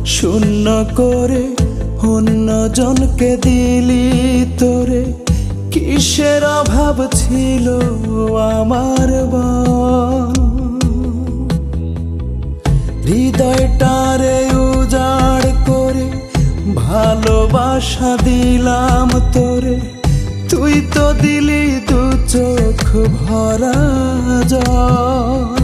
শূন্য করে অন্যজনকে দিলি তোরে। কিসের অভাব ছিল আমার বল? হৃদয়টারে উজাড় করে ভালোবাসা দিলাম তোরে। তুই তো দিলি দু চোখ ভরা জল।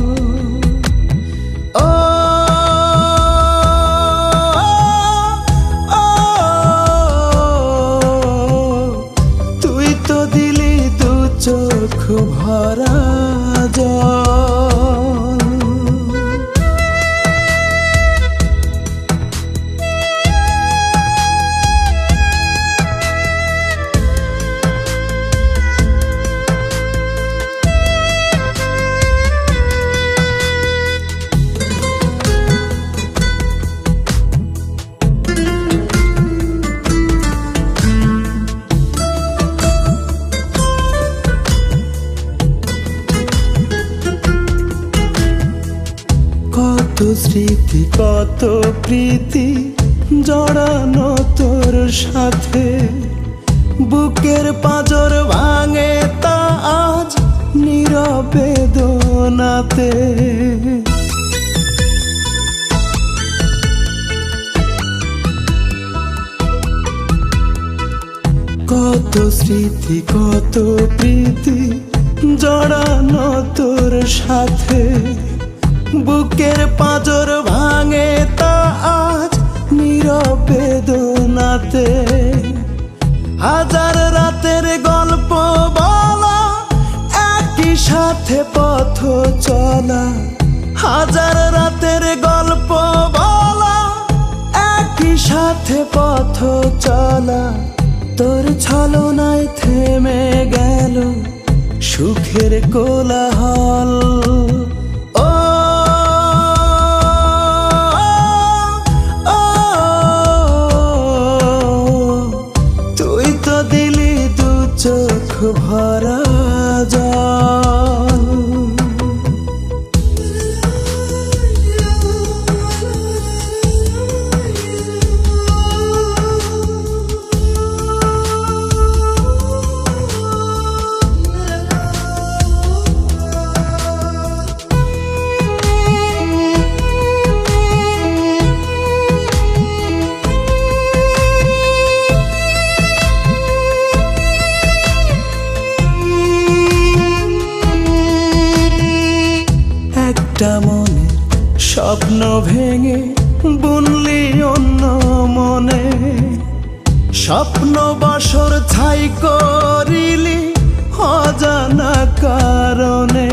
তুই তো দিলি দু চোখ ভরা জল। কত স্মৃতি কত প্রীতি জড়ানো তোর সাথে। বুকের পাঁজর ভাঙে তা আজ নীরবে দোনাতে। কত স্মৃতি কত প্রীতি জড়ানো তোর সাথে। বুকের পাঁজর ভাঙে তা আজ নীরবে দোনাতে। হাজার রাতের গল্প বলা, একই সাথে পথ চলা। হাজার রাতের গল্প বলা, একই সাথে পথ চলা। তোর ছলনায় থেমে গেল সুখের কোলাহল। চোখ ভরা জল। একটা মনে স্বপ্ন ভেঙে বুনলি অন্য মনে। স্বপ্ন বাসর ছাই করিলি অজানা কারণে।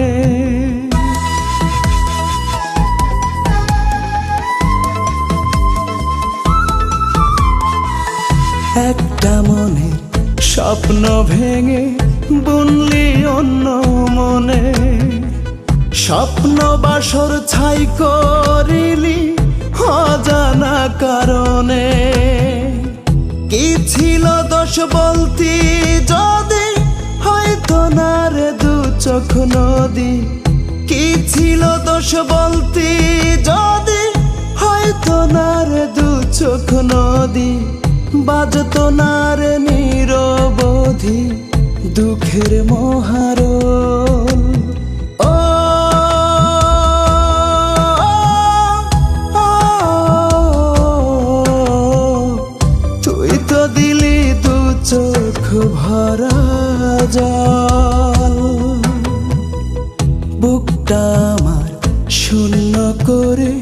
একটা মনে স্বপ্ন ভেঙে বুনলি অন্য মনে। স্বপ্ন বাসর ছাই করিলি অজানা কারণে। কি ছিল দোষ বলতি যদি, হয়তো না রে দু চোখ নদী। কি ছিল দোষ বলতি যদি, হয়তো না রে দু চোখ নদী। বাজতো না রে নিরবধি দুঃখের মহারোল। চোখ ভরা জল। বুকটা আমার শূন্য করে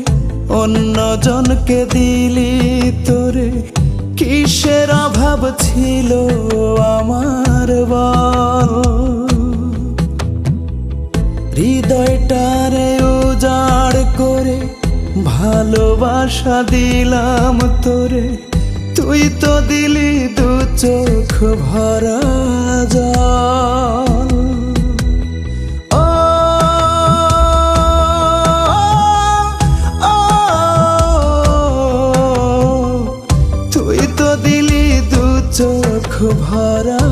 অন্যজনকে দিলি তোরে। কিসের অভাব ছিল আমার বল? হৃদয়টারে উজাড় করে ভালোবাসা দিলাম তোরে। তুই তো দিলি দু চোখ ভরা জল। তুই তো দিলি দু চোখ ভরা